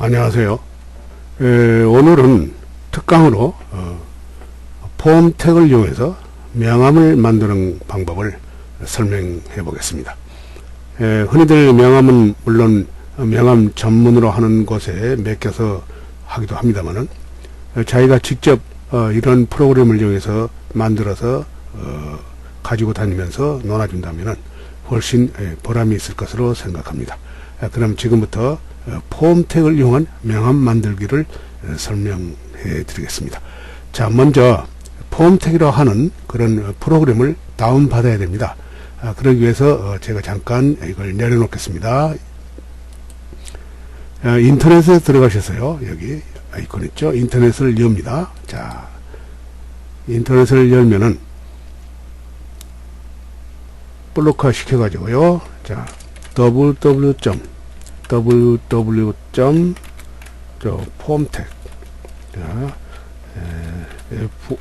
안녕하세요. 오늘은 특강으로 폼택을 이용해서 명함을 만드는 방법을 설명해 보겠습니다. 흔히들 명함은 물론 명함 전문으로 하는 곳에 맡겨서 하기도 합니다만은 자기가 직접 이런 프로그램을 이용해서 만들어서 가지고 다니면서 놀아준다면 훨씬 보람이 있을 것으로 생각합니다. 그럼 지금부터 폼택을 이용한 명함 만들기를 설명해 드리겠습니다. 자, 먼저 폼택이라고 하는 그런 프로그램을 다운 받아야 됩니다. 그러기 위해서 제가 잠깐 이걸 내려놓겠습니다. 인터넷에 들어가셔서요, 여기 아이콘 있죠? 인터넷을 엽니다. 자, 인터넷을 열면은 블록화 시켜가지고요. 자, www.폼택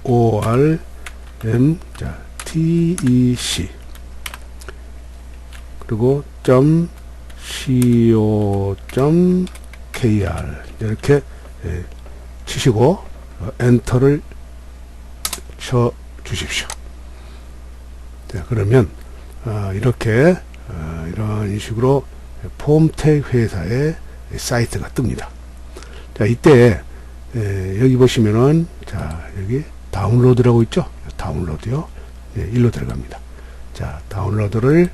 FORM.TEC 그리고 .co.kr 이렇게 치시고 엔터를 쳐 주십시오. 자, 그러면 이렇게 이런 식으로 폼택 회사의 사이트가 뜹니다. 자, 이때 여기 보시면은 자, 여기 다운로드라고 있죠? 다운로드요. 일로 들어갑니다. 자, 다운로드를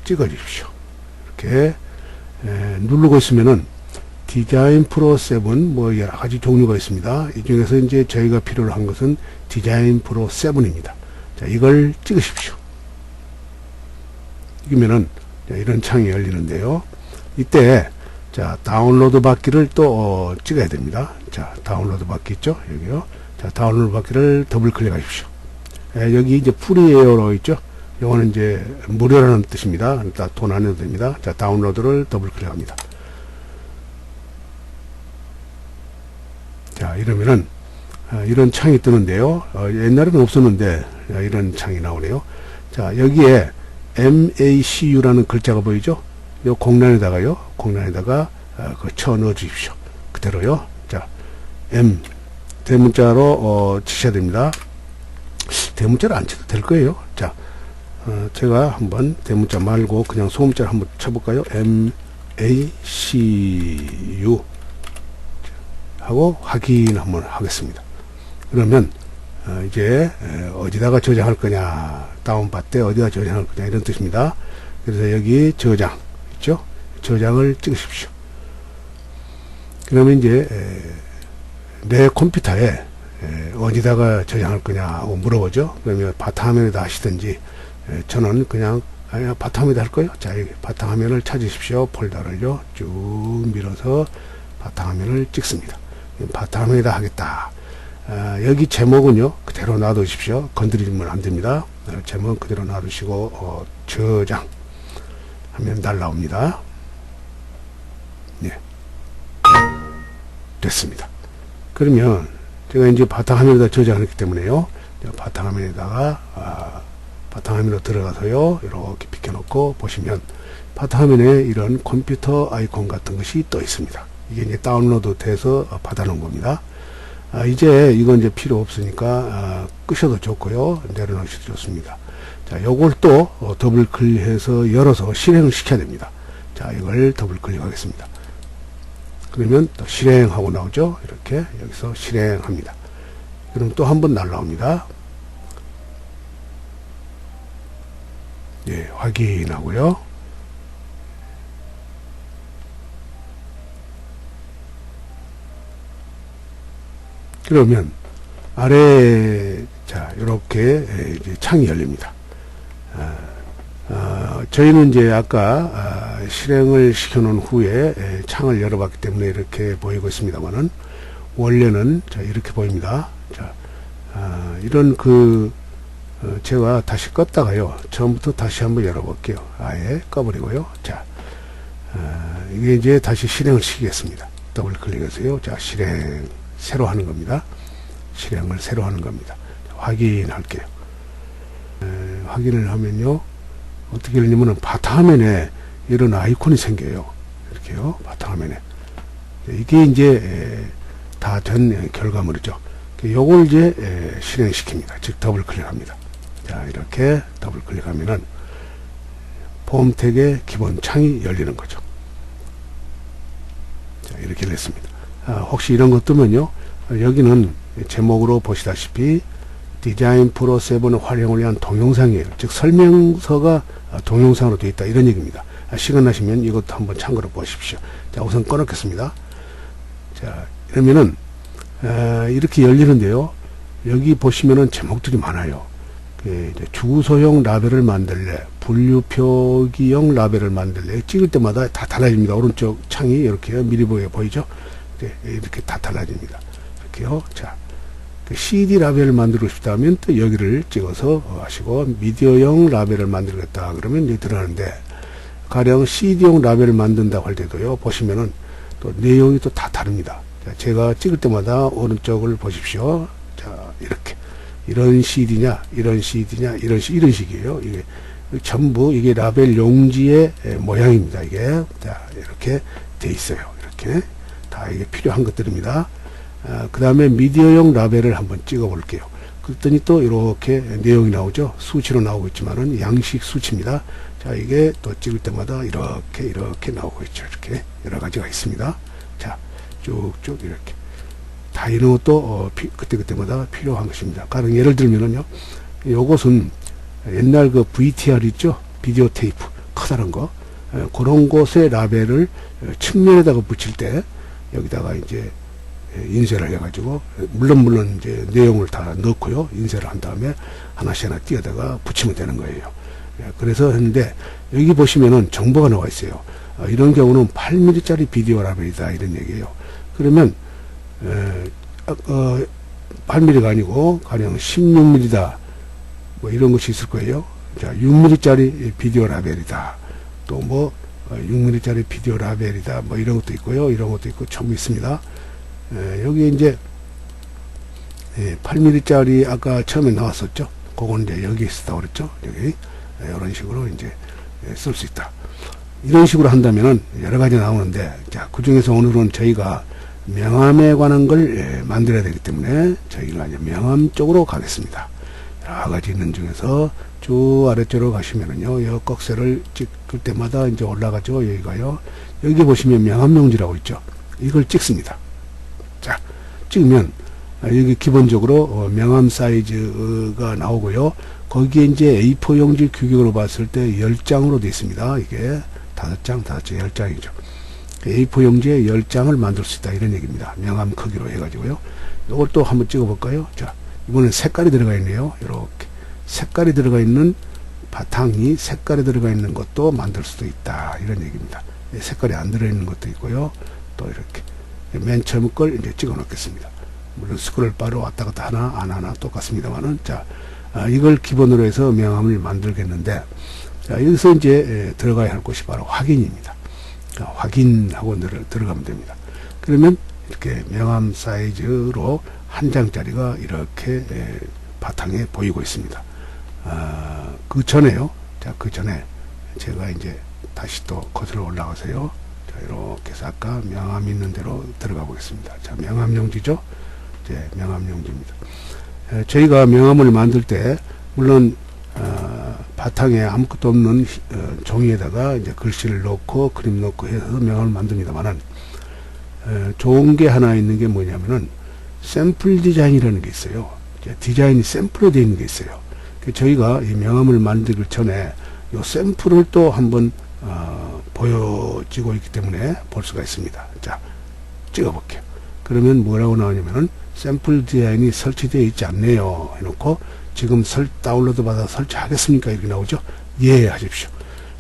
찍어 주십시오. 이렇게 누르고 있으면은 디자인 프로 7 뭐 여러 가지 종류가 있습니다. 이 중에서 이제 저희가 필요로 한 것은 디자인 프로 7입니다. 자, 이걸 찍으십시오. 이러면은 이런 창이 열리는데요. 이때 자, 다운로드 받기를 또 찍어야 됩니다. 자, 다운로드 받기 있죠? 여기요. 자, 다운로드 받기를 더블 클릭하십시오. 여기 이제 프리에어로 있죠? 요거는 이제 무료라는 뜻입니다. 돈 안 내도 됩니다. 자, 다운로드를 더블 클릭합니다. 자, 이러면은 이런 창이 뜨는데요. 옛날에는 없었는데 이런 창이 나오네요. 자, 여기에 MACU라는 글자가 보이죠? 요 공란에다가요. 공란에다가 쳐 넣어 주십시오. 그대로요. 자, M 대문자로 치셔야 됩니다. 대문자를 안 쳐도 될 거예요. 자, 제가 한번 대문자 말고 그냥 소문자를 한번 쳐볼까요? MACU 하고 확인 한번 하겠습니다. 그러면 이제 어디다가 저장할 거냐, 다운받을 때 어디다 저장할 거냐 이런 뜻입니다. 그래서 여기 저장 있죠? 저장을 찍으십시오. 그러면 이제 내 컴퓨터에 어디다가 저장할 거냐고 물어보죠. 그러면 바탕화면에다 하시든지 저는 그냥 바탕화면에다 할 거예요. 자, 여기 바탕화면을 찾으십시오. 폴더를요 쭉 밀어서 바탕화면을 찍습니다. 바탕화면에다 하겠다. 여기 제목은요 그대로 놔두십시오. 건드리면 안 됩니다. 제목 그대로 놔두시고 저장 하면 날라옵니다. 네, 됐습니다. 그러면 제가 이제 바탕화면에다 저장했기 때문에요, 바탕화면에다가 바탕화면으로 들어가서요 이렇게 비켜놓고 보시면 바탕화면에 이런 컴퓨터 아이콘 같은 것이 떠 있습니다. 이게 이제 다운로드 돼서 받아놓은 겁니다. 이제 이건 이제 필요 없으니까 끄셔도 좋고요, 내려놓으셔도 좋습니다. 자, 요걸 또 더블 클릭해서 열어서 실행을 시켜야 됩니다. 자, 이걸 더블 클릭하겠습니다. 그러면 또 실행하고 나오죠. 이렇게 여기서 실행합니다. 그럼 또 한 번 날라옵니다. 예, 확인하고요. 그러면 아래 자 이렇게 이제 창이 열립니다. 저희는 이제 아까 실행을 시켜놓은 후에 창을 열어봤기 때문에 이렇게 보이고 있습니다만은 원래는 자 이렇게 보입니다. 자, 이런 제가 다시 껐다가요 처음부터 다시 한번 열어볼게요. 아예 꺼버리고요. 자, 이게 이제 다시 실행을 시키겠습니다. 더블 클릭해서요. 자, 실행 새로 하는 겁니다. 실행을 새로 하는 겁니다. 확인할게요. 확인을 하면요 어떻게 되냐면은 바탕화면에 이런 아이콘이 생겨요. 이렇게요. 바탕화면에 이게 이제 다 된 결과물이죠. 요걸 이제 실행시킵니다. 즉 더블 클릭합니다. 자, 이렇게 더블 클릭하면은 폼택의 기본 창이 열리는 거죠. 자, 이렇게 됐습니다. 혹시 이런 것 뜨면요, 여기는 제목으로 보시다시피 디자인 프로 7 활용을 위한 동영상이에요. 즉 설명서가 동영상으로 되어 있다, 이런 얘기입니다. 시간 나시면 이것도 한번 참고로 보십시오. 자, 우선 꺼놓겠습니다. 자, 이러면은 이렇게 열리는데요, 여기 보시면은 제목들이 많아요. 주소용 라벨을 만들래, 분류 표기용 라벨을 만들래, 찍을 때마다 다 달라집니다. 오른쪽 창이 이렇게 미리 보이죠? 네, 이렇게 다 달라집니다. 이렇게요. 자, CD 라벨을 만들고 싶다면 또 여기를 찍어서 하시고, 미디어용 라벨을 만들겠다 그러면 여기 들어가는데, 가령 CD용 라벨을 만든다고 할 때도요, 보시면은 또 내용이 또 다 다릅니다. 자, 제가 찍을 때마다 오른쪽을 보십시오. 자, 이렇게. 이런 CD냐, 이런 CD냐, 이런 식이에요. 이게 전부 이게 라벨 용지의 모양입니다. 이게. 자, 이렇게 돼 있어요. 이렇게. 다 이게 필요한 것들입니다. 그 다음에 미디어용 라벨을 한번 찍어 볼게요. 그랬더니 또 이렇게 내용이 나오죠. 수치로 나오고 있지만은 양식 수치입니다. 자, 이게 또 찍을 때마다 이렇게 나오고 있죠. 이렇게 여러 가지가 있습니다. 자, 쭉쭉 이렇게. 다 이런 것도 그때그때마다 필요한 것입니다. 가령 예를 들면은요, 요것은 옛날 그 VTR 있죠? 비디오 테이프 커다란 거, 그런 곳에 라벨을 측면에다가 붙일 때 여기다가 이제 인쇄를 해가지고, 물론 이제 내용을 다 넣고요, 인쇄를 한 다음에 하나씩 하나 띄어다가 붙이면 되는 거예요. 그래서 했는데, 여기 보시면은 정보가 나와 있어요. 이런 경우는 8mm짜리 비디오 라벨이다, 이런 얘기예요. 그러면 8mm가 아니고 가령 16mm다, 뭐 이런 것이 있을 거예요. 자, 6mm짜리 비디오 라벨이다, 또 뭐 6mm짜리 비디오 라벨이다, 뭐 이런 것도 있고요, 이런 것도 있고 전부 있습니다. 여기 이제 8mm짜리 아까 처음에 나왔었죠. 그건 이제 여기 있었다고 그랬죠. 여기 이런 식으로 이제 쓸 수 있다. 이런 식으로 한다면은 여러 가지 나오는데, 자, 그 중에서 오늘은 저희가 명암에 관한 걸 만들어야 되기 때문에 저희가 이제 명암 쪽으로 가겠습니다. 여러 가지 있는 중에서 쭉 아래쪽으로 가시면은요, 이 꺽쇠를 찍을 때마다 이제 올라가죠. 여기가요. 여기 보시면 명암용지라고 있죠. 이걸 찍습니다. 자, 찍으면 여기 기본적으로 명암 사이즈가 나오고요. 거기에 이제 A4 용지 규격으로 봤을 때 10장으로 되어 있습니다. 이게 5장, 10장이죠. A4 용지에 10장을 만들 수 있다, 이런 얘기입니다. 명암 크기로 해가지고요. 이걸 또 한번 찍어볼까요? 자, 이번엔 색깔이 들어가 있네요. 이렇게 색깔이 들어가 있는 바탕이 색깔이 들어가 있는 것도 만들 수도 있다, 이런 얘기입니다. 색깔이 안 들어있는 것도 있고요. 또 이렇게 맨 처음 걸 이제 찍어 놓겠습니다. 물론 스크롤 바로 왔다 갔다 하나 안 하나 똑같습니다만은, 자, 이걸 기본으로 해서 명암을 만들겠는데, 자, 여기서 이제 들어가야 할 곳이 바로 확인입니다. 확인하고 들어가면 됩니다. 그러면 이렇게 명암 사이즈로 한 장짜리가 이렇게 바탕에 보이고 있습니다. 그 전에요. 자, 그 전에 제가 이제 다시 또 거슬러 올라가세요. 자, 이렇게 해서 아까 명암 있는 대로 들어가 보겠습니다. 자, 명암용지죠. 이제 명암용지입니다. 저희가 명암을 만들 때 물론 바탕에 아무것도 없는 종이에다가 이제 글씨를 넣고 그림 넣고 해서 명암을 만듭니다만은, 좋은 게 하나 있는 게 뭐냐면은 샘플 디자인이라는 게 있어요. 디자인이 샘플로 되어 있는 게 있어요. 저희가 이 명암을 만들기 전에 이 샘플을 또 한번 보여지고 있기 때문에 볼 수가 있습니다. 자, 찍어볼게요. 그러면 뭐라고 나오냐면은 샘플 디자인이 설치되어 있지 않네요 해놓고, 지금 다운로드 받아 설치하겠습니까? 이렇게 나오죠. 예, 하십시오.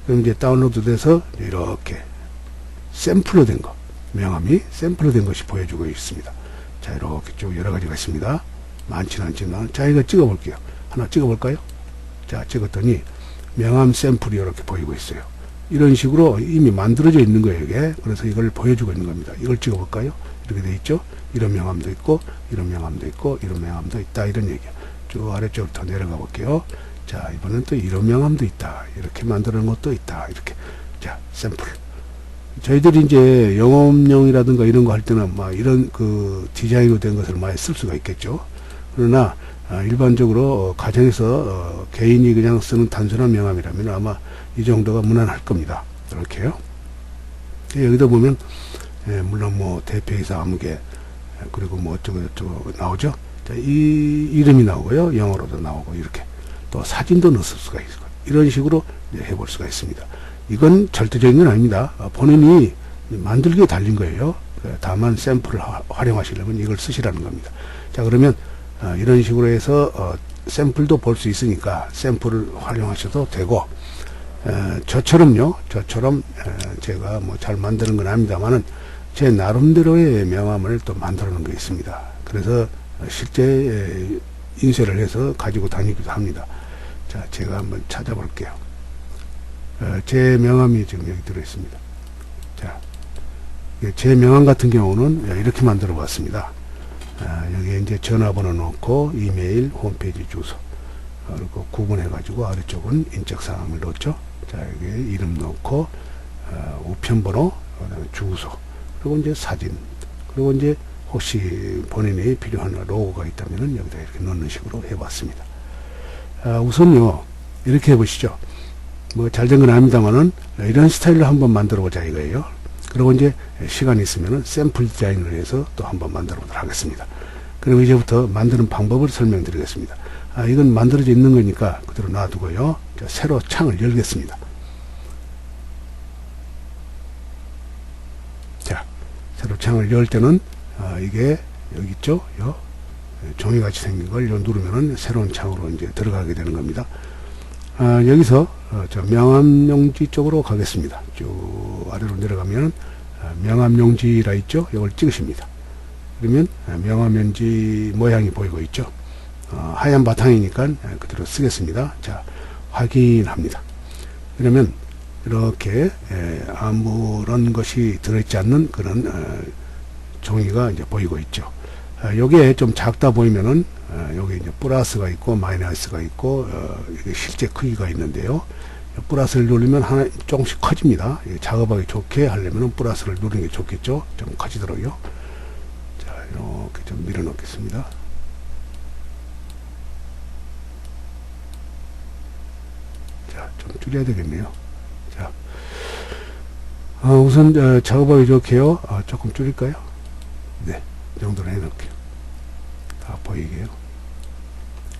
그럼 이제 다운로드 돼서 이렇게 샘플로 된 거, 명암이 샘플로 된 것이 보여주고 있습니다. 자, 이렇게 쭉 여러 가지가 있습니다. 많지는 않지만, 자, 이거 찍어볼게요. 하나 찍어볼까요? 자, 찍었더니 명암 샘플이 이렇게 보이고 있어요. 이런 식으로 이미 만들어져 있는 거예요, 이게. 그래서 이걸 보여주고 있는 겁니다. 이걸 찍어볼까요? 이렇게 돼 있죠. 이런 명암도 있고, 이런 명암도 있고, 이런 명암도 있다, 이런 얘기예요. 쭉 아래쪽으로 더 내려가 볼게요. 자, 이번엔 또 이런 명암도 있다, 이렇게 만드는 것도 있다, 이렇게. 자, 샘플. 저희들이 이제 영업용이라든가 이런 거 할 때는 막 이런 그 디자인으로 된 것을 많이 쓸 수가 있겠죠. 그러나 일반적으로 가정에서 개인이 그냥 쓰는 단순한 명함이라면 아마 이 정도가 무난할 겁니다. 이렇게요. 여기다 보면 물론 뭐 대표이사 아무개 그리고 뭐 어쩌고 저쩌고 나오죠. 자, 이 이름이 나오고요. 영어로도 나오고 이렇게 또 사진도 넣을 수가 있고 이런 식으로 해볼 수가 있습니다. 이건 절대적인 건 아닙니다. 본인이 만들기에 달린 거예요. 다만 샘플을 활용하시려면 이걸 쓰시라는 겁니다. 자, 그러면 이런 식으로 해서 샘플도 볼 수 있으니까 샘플을 활용하셔도 되고, 저처럼 제가 뭐 잘 만드는 건 아닙니다만은 제 나름대로의 명함을 또 만들어 놓은 게 있습니다. 그래서 실제 인쇄를 해서 가지고 다니기도 합니다. 자, 제가 한번 찾아볼게요. 제 명함이 지금 여기 들어 있습니다. 자, 제 명함 같은 경우는 이렇게 만들어 봤습니다. 여기에 이제 전화번호 넣고 이메일, 홈페이지 주소 그리고 구분해 가지고 아래쪽은 인적사항을 넣었죠. 자, 여기에 이름 넣고 우편번호, 그다음에 주소, 그리고 이제 사진, 그리고 이제 혹시 본인이 필요한 로고가 있다면은 여기다 이렇게 넣는 식으로 해봤습니다. 우선요 이렇게 해보시죠. 뭐 잘된 건 아닙니다만은 이런 스타일로 한번 만들어 보자 이거예요. 그리고 이제 시간이 있으면은 샘플 디자인을 해서 또 한번 만들어 보도록 하겠습니다. 그럼 이제부터 만드는 방법을 설명드리겠습니다. 이건 만들어져 있는 거니까 그대로 놔두고요. 자, 새로 창을 열겠습니다. 자, 새로 창을 열 때는 이게 여기 있죠? 종이같이 생긴 걸 누르면은 새로운 창으로 이제 들어가게 되는 겁니다. 여기서 저 명함용지 쪽으로 가겠습니다. 쭉 아래로 내려가면 명함용지라 있죠? 이걸 찍으십니다. 그러면 명함용지 모양이 보이고 있죠? 하얀 바탕이니까 그대로 쓰겠습니다. 자, 확인합니다. 그러면 이렇게 아무런 것이 들어있지 않는 그런 종이가 이제 보이고 있죠. 요게 좀 작다 보이면은 여기 이제 플러스가 있고 마이너스가 있고 이게 실제 크기가 있는데요. 플러스를 누르면 하나 조금씩 커집니다. 작업하기 좋게 하려면 플러스를 누르는 게 좋겠죠. 좀 커지도록요. 자, 이렇게 좀 밀어 놓겠습니다. 자, 좀 줄여야 되겠네요. 자, 우선 작업하기 좋게요. 조금 줄일까요? 네, 이 정도로 해놓을게요. 다 보이게요.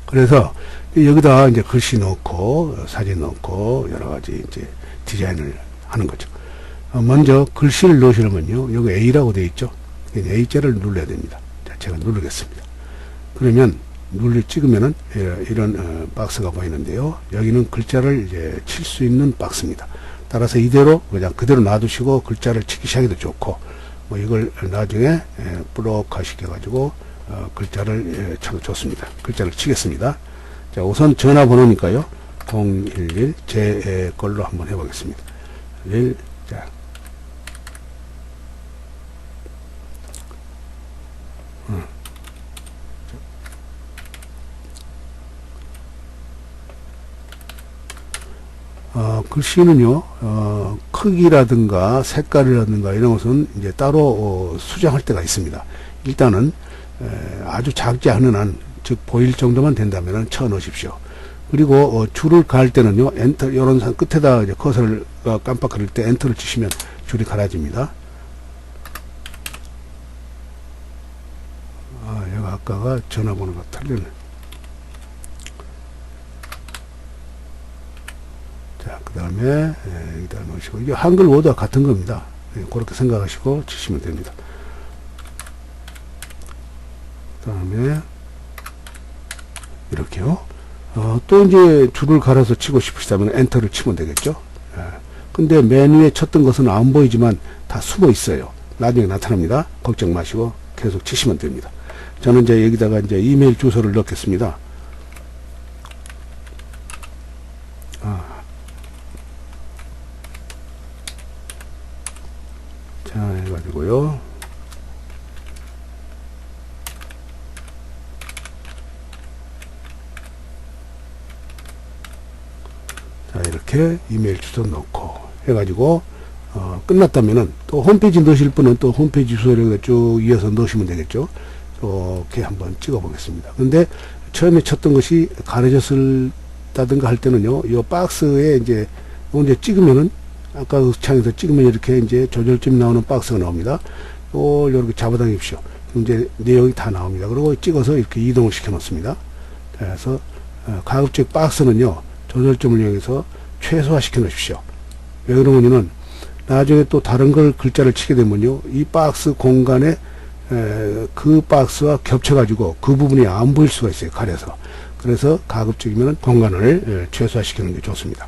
그래서 여기다 이제 글씨 넣고 사진 넣고 여러 가지 이제 디자인을 하는 거죠. 먼저 글씨를 넣으시려면요, 여기 A라고 되어 있죠. A자를 눌러야 됩니다. 자, 제가 누르겠습니다. 그러면 찍으면은 이런 박스가 보이는데요. 여기는 글자를 이제 칠 수 있는 박스입니다. 따라서 이대로 그냥 그대로 놔두시고 글자를 치기 시작해도 좋고, 뭐 이걸 나중에 블록화 시켜가지고 글자를 쳐도 좋습니다. 글자를 치겠습니다. 자, 우선 전화번호니까요. 011 제 걸로 한번 해보겠습니다. 1, 자. 글씨는요, 크기라든가 색깔이라든가 이런 것은 이제 따로 수정할 때가 있습니다. 일단은 아주 작지 않은 한, 즉 보일 정도만 된다면 쳐 넣으십시오. 그리고 줄을 갈 때는요, 엔터, 이런 끝에다 이제 커서를 깜빡거릴 때 엔터를 치시면 줄이 갈아집니다. 얘가 아까가 전화번호가 틀리네. 자, 그 다음에 여기다 넣으시고, 이게 한글 워드와 같은 겁니다. 그렇게 생각하시고 치시면 됩니다. 그 다음에 이렇게요. 또 이제 줄을 갈아서 치고 싶으시다면 엔터를 치면 되겠죠. 근데 맨 위에 쳤던 것은 안 보이지만 다 숨어 있어요. 나중에 나타납니다. 걱정 마시고 계속 치시면 됩니다. 저는 이제 여기다가 이제 이메일 주소를 넣겠습니다. 자, 해가지고요. 자, 이렇게 이메일 주소 넣고 해가지고 끝났다면은 또 홈페이지 넣으실 분은 또 홈페이지 주소를 쭉 이어서 넣으시면 되겠죠. 이렇게 한번 찍어 보겠습니다. 근데 처음에 쳤던 것이 가려졌다든가 할 때는요, 이 박스에 이제 찍으면은 아까 그 창에서 찍으면 이렇게 이제 조절점이 나오는 박스가 나옵니다. 이렇게 잡아당기십시오. 이제 내용이 다 나옵니다. 그리고 찍어서 이렇게 이동을 시켜 놓습니다. 그래서 가급적 박스는요, 조절점을 이용해서 최소화 시켜 놓으십시오. 왜 그러냐면 나중에 또 다른 걸 글자를 치게 되면요, 이 박스 공간에 그 박스와 겹쳐가지고 그 부분이 안 보일 수가 있어요. 가려서. 그래서 가급적이면 공간을 최소화시키는 게 좋습니다.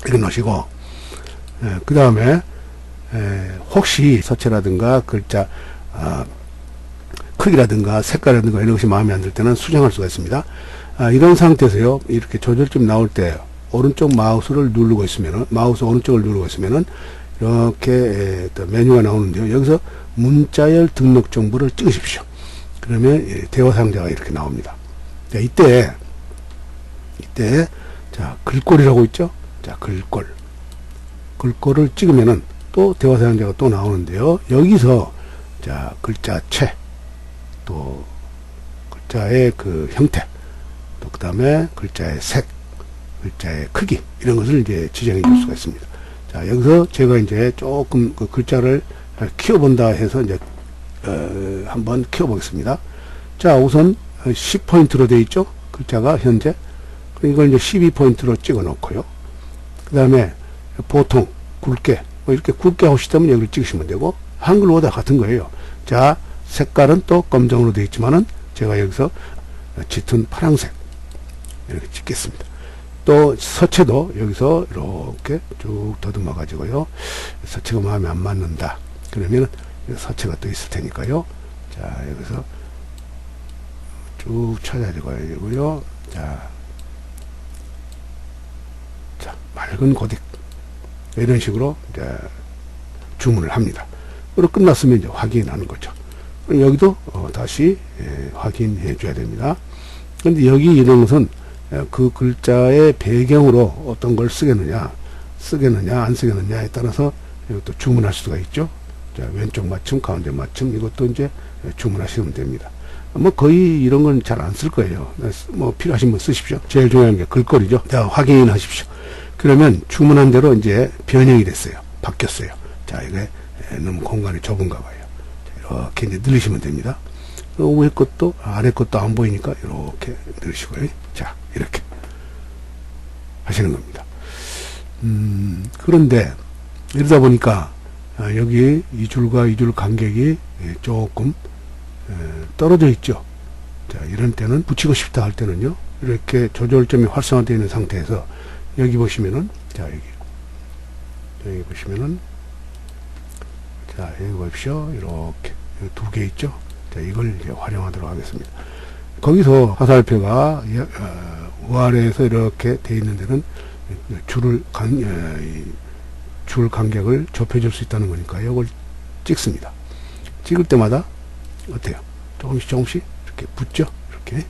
이렇게 놓으시고, 그 다음에 혹시 서체라든가 글자 크기라든가 색깔이라든가 이런 것이 마음에 안 들 때는 수정할 수가 있습니다. 이런 상태에서요, 이렇게 조절점 나올 때 오른쪽 마우스를 누르고 있으면은, 마우스 오른쪽을 누르고 있으면은 이렇게 메뉴가 나오는데요. 여기서 문자열 등록 정보를 찍으십시오. 그러면 대화 상자가 이렇게 나옵니다. 자, 이때 자, 글꼴이라고 있죠? 자, 글꼴을 찍으면은 또 대화 상자가 또 나오는데요. 여기서 자, 글자체, 또 글자의 그 형태, 또 그 다음에 글자의 색, 글자의 크기, 이런 것을 이제 지정해 줄 수가 있습니다. 자, 여기서 제가 이제 조금 그 글자를 키워본다 해서 이제 한번 키워보겠습니다. 자, 우선 10포인트로 되어 있죠? 글자가 현재. 이걸 이제 12포인트로 찍어 놓고요. 그 다음에 보통 굵게, 뭐 이렇게 굵게 하고 싶다면 여기를 찍으시면 되고, 한글보다 같은 거예요. 자, 색깔은 또 검정으로 되어 있지만은 제가 여기서 짙은 파란색 이렇게 찍겠습니다. 또 서체도 여기서 이렇게 쭉 더듬어 가지고요, 서체가 마음에 안 맞는다 그러면 서체가 또 있을 테니까요. 자, 여기서 쭉 찾아줘야 되고요. 자, 맑은 고딕 이런 식으로 이제 주문을 합니다. 그리고 끝났으면 이제 확인하는 거죠. 여기도 다시 확인해 줘야 됩니다. 근데 여기 이런 것은 그 글자의 배경으로 어떤 걸 쓰겠느냐 안 쓰겠느냐에 따라서 이것도 주문할 수가 있죠. 자, 왼쪽 맞춤, 가운데 맞춤, 이것도 이제 주문하시면 됩니다. 뭐 거의 이런 건 잘 안 쓸 거예요. 뭐 필요하신 분 쓰십시오. 제일 중요한 게 글꼴이죠. 자, 확인하십시오. 그러면 주문한 대로 이제 변형이 됐어요. 바뀌었어요. 자, 이게 너무 공간이 좁은가 봐요. 자, 이렇게 이제 늘리시면 됩니다. 위에 것도 아래 것도 안 보이니까 이렇게 늘리시고요. 자, 이렇게 하시는 겁니다. 그런데 이러다 보니까 여기 이 줄과 이 줄 간격이 조금 떨어져 있죠. 자, 이런 때는 붙이고 싶다 할 때는요, 이렇게 조절점이 활성화되어 있는 상태에서 여기 보시면은, 자, 여기 보시면은, 자, 여기 보십시오. 이렇게 두 개 있죠. 자, 이걸 이제 활용하도록 하겠습니다. 거기서 화살표가 우아래에서 이렇게 돼 있는 데는 줄 간격을 좁혀줄 수 있다는 거니까 이걸 찍습니다. 찍을 때마다 어때요? 조금씩 이렇게 붙죠? 이렇게.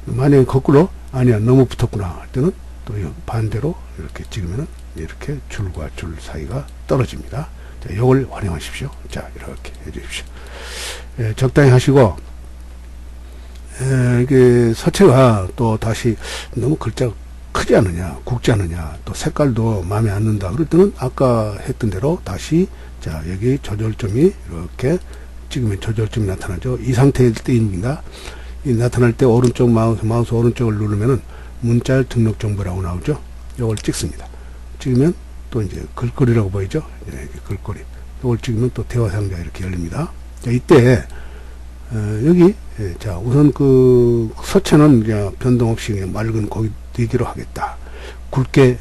만약에 거꾸로, 아니야, 너무 붙었구나 할 때는 또 반대로 이렇게 찍으면 이렇게 줄과 줄 사이가 떨어집니다. 자, 이걸 활용하십시오. 자, 이렇게 해주십시오. 적당히 하시고, 이게 서체가 또 다시 너무 글자가 크지 않느냐, 굵지 않느냐, 또 색깔도 마음에 안 든다 그럴 때는 아까 했던 대로 다시, 자, 여기 조절점이 이렇게 찍으면 조절점이 나타나죠. 이 상태일 때입니다. 이 나타날 때 오른쪽 마우스 오른쪽을 누르면은 문자열 등록 정보라고 나오죠. 이걸 찍습니다. 찍으면 또 이제 글꼴이라고 보이죠. 이렇게 글꼴이. 이걸 찍으면 또 대화 상자 이렇게 열립니다. 자, 이때 여기, 자, 우선 그 서체는 그냥 변동 없이 그냥 맑은 고딕으로 하겠다. 굵게,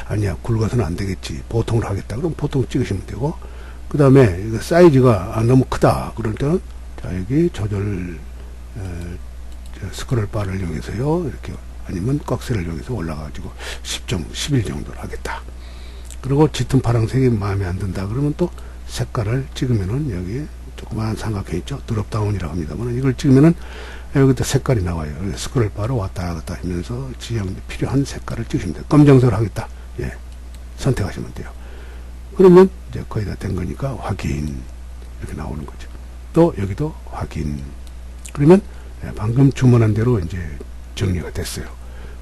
아니야, 굵어서는 안 되겠지. 보통으로 하겠다. 그럼 보통 찍으시면 되고, 그 다음에 사이즈가 너무 크다. 그럴 때는, 자, 여기 조절, 스크롤 바를 이용해서요, 이렇게, 아니면 꺽쇠를 이용해서 올라가가지고 11 정도로 하겠다. 그리고 짙은 파란색이 마음에 안 든다. 그러면 또 색깔을 찍으면은 여기 조그마한 삼각형 있죠. 드롭다운이라고 합니다만, 이걸 찍으면은 여기다 색깔이 나와요. 스크롤 바로 왔다 갔다 하면서 지형 필요한 색깔을 찍으시면 돼요. 검정색으로 하겠다. 예. 선택하시면 돼요. 그러면 이제 거의 다 된 거니까 확인 이렇게 나오는 거죠. 또 여기도 확인. 그러면 방금 주문한 대로 이제 정리가 됐어요.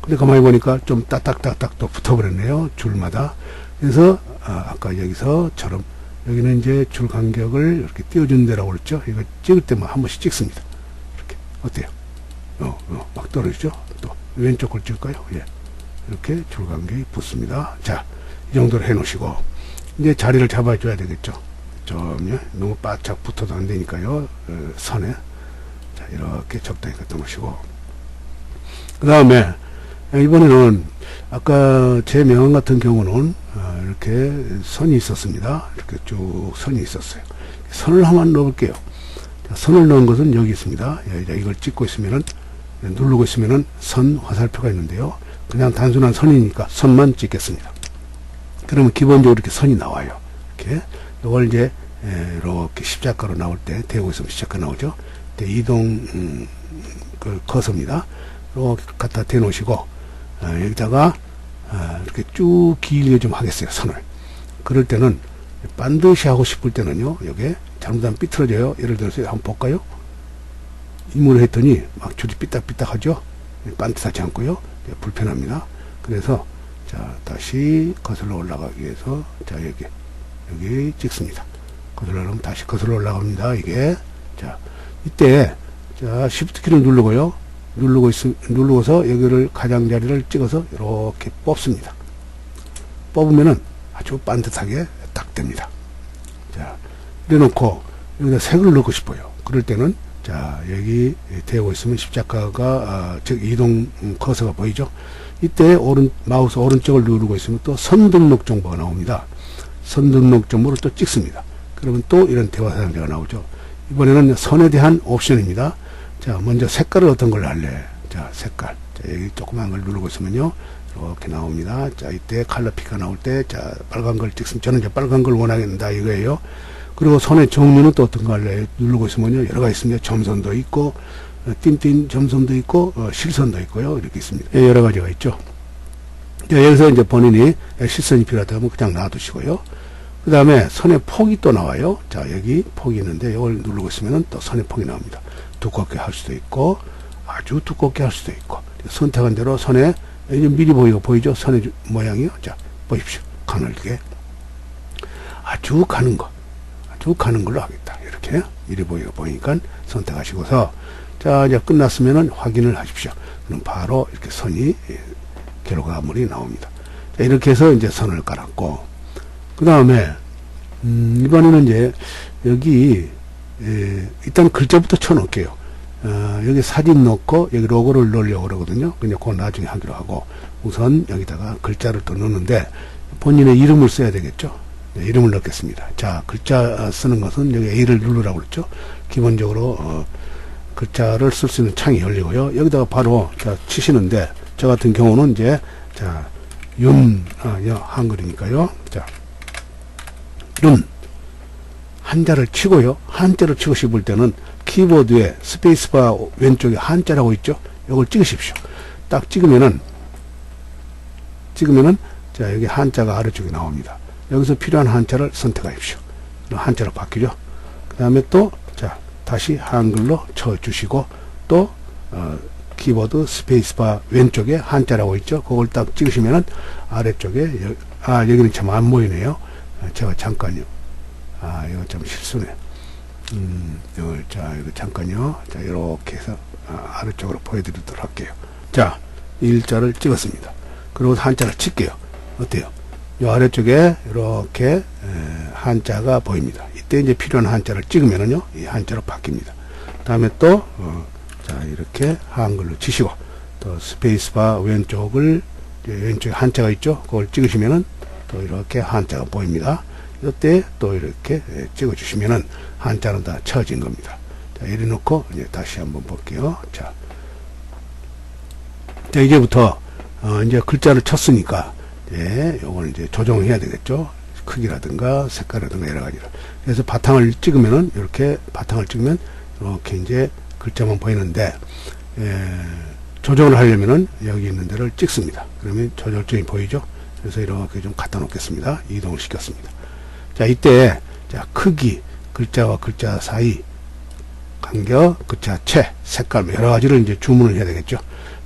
근데 가만히 보니까 좀 딱딱딱딱 또 붙어버렸네요. 줄마다. 그래서 아까 여기서처럼 여기는 이제 줄 간격을 이렇게 띄워준 데라고 그랬죠. 이거 찍을 때만 한 번씩 찍습니다. 이렇게 어때요? 막 떨어지죠. 또 왼쪽 걸 찍을까요? 예. 이렇게 줄 간격이 붙습니다. 자, 이 정도로 해놓으시고 이제 자리를 잡아줘야 되겠죠. 좀 너무 바짝 붙어도 안 되니까요. 선에 자 이렇게 적당히 갖다 놓으시고 그 다음에 이번에는 아까 제 명함 같은 경우는 이렇게 선이 있었습니다. 이렇게 쭉 선이 있었어요. 선을 한번 넣어볼게요. 자, 선을 넣은 것은 여기 있습니다. 이걸 찍고 있으면은 누르고 있으면은 선 화살표가 있는데요. 그냥 단순한 선이니까 선만 찍겠습니다. 그러면 기본적으로 이렇게 선이 나와요. 이렇게 이걸 이제 이렇게 십자가로 나올 때 대고 있으면 십자가 나오죠. 이동 그 커서입니다. 이렇게 갖다 대놓으시고 여기다가 이렇게 쭉 길게 좀 하겠어요. 선을. 그럴 때는 반드시 하고 싶을 때는요. 여기에 잘못하면 삐뚤어져요. 예를 들어서 한번 볼까요? 이물을 했더니 막 줄이 삐딱삐딱 하죠. 반듯하지 않고요. 불편합니다. 그래서 자 다시 거슬러 올라가기 위해서 자 여기 찍습니다. 거슬러 오면 다시 거슬러 올라갑니다. 이게 자 이때 자 Shift 키를 누르고요. 누르고서 여기를 가장자리를 찍어서 이렇게 뽑습니다. 뽑으면은 아주 반듯하게 딱 됩니다. 자 이래 놓고 여기다 색을 넣고 싶어요. 그럴 때는 자 여기 대고 있으면 십자가가 즉 이동 커서가 보이죠. 이때 마우스 오른쪽을 누르고 있으면 또 선등록 정보가 나옵니다. 선등록 정보를 또 찍습니다. 그러면 또 이런 대화 사용자가 나오죠. 이번에는 선에 대한 옵션입니다. 자 먼저 색깔을 어떤 걸로 할래? 자 색깔 자, 여기 조그만 걸 누르고 있으면요 이렇게 나옵니다. 자 이때 컬러 픽가 나올 때 자 빨간 걸 찍습니다. 저는 이제 빨간 걸 원하겠다 이거예요. 그리고 선의 종류는 또 어떤 거 할래? 누르고 있으면요 여러 가지 있습니다. 점선도 있고 띵띵 점선도 있고 실선도 있고요. 이렇게 있습니다. 여러 가지가 있죠. 여기서 이제 본인이 실선이 필요하다면 그냥 놔두시고요. 그 다음에 선의 폭이 또 나와요. 자 여기 폭이 있는데 이걸 누르고 있으면 또 선의 폭이 나옵니다. 두껍게 할 수도 있고 아주 두껍게 할 수도 있고 선택한 대로 선에 미리 보이죠? 선의 모양이요. 자 보십시오. 가늘게 아주 가는 걸로 하겠다. 이렇게 이리 보이니까 선택하시고서 자 이제 끝났으면은 확인을 하십시오. 그럼 바로 이렇게 선이 결과물이 나옵니다. 자, 이렇게 해서 이제 선을 깔았고 그 다음에 이번에는 이제 여기 일단 글자부터 쳐놓을게요. 여기 사진 넣고 여기 로고를 넣으려고 그러거든요. 그냥 그건 나중에 하기로 하고 우선 여기다가 글자를 또 넣는데 본인의 이름을 써야 되겠죠. 네, 이름을 넣겠습니다. 자 글자 쓰는 것은 여기 A를 누르라고 그랬죠. 기본적으로 글자를 쓸 수 있는 창이 열리고요. 여기다가 바로 자 치시는데 저 같은 경우는 이제 자 한글이니까요. 자 한자를 치고요. 한자를 치고 싶을 때는 키보드에 스페이스바 왼쪽에 한자라고 있죠. 이걸 찍으십시오. 딱 찍으면은 자 여기 한자가 아래쪽에 나옵니다. 여기서 필요한 한자를 선택하십시오. 한자로 바뀌죠. 그 다음에 또 자 다시 한글로 쳐주시고 또 키보드 스페이스바 왼쪽에 한자라고 있죠. 그걸 딱 찍으시면은 아래쪽에 여기는 참 안 보이네요. 제가 잠깐요. 이거 좀 실수네. 이거 잠깐요. 자, 이렇게 해서 아래쪽으로 보여드리도록 할게요. 자, 일자를 찍었습니다. 그리고 한자를 칠게요. 어때요? 이 아래쪽에 이렇게 한자가 보입니다. 이때 이제 필요한 한자를 찍으면은요, 이 한자로 바뀝니다. 다음에 또 자 이렇게 한글로 치시고 또 스페이스바 왼쪽에 한자가 있죠. 그걸 찍으시면은 또 이렇게 한자가 보입니다. 이때 또 이렇게 찍어 주시면은 한자는 다 쳐진 겁니다. 자, 이래 놓고 이제 다시 한번 볼게요. 자 이제부터 이제 글자를 쳤으니까 요걸 이제 조정해야 되겠죠. 크기라든가 색깔이라든가 여러 가지를. 그래서 바탕을 찍으면은 이렇게 바탕을 찍으면 이렇게 이제 글자만 보이는데 조정을 하려면은 여기 있는 데를 찍습니다. 그러면 조절점이 보이죠. 그래서 이렇게 좀 갖다 놓겠습니다. 이동을 시켰습니다. 자, 이때, 자, 크기, 글자와 글자 사이, 간격, 글자체, 색깔, 여러 가지를 이제 주문을 해야 되겠죠.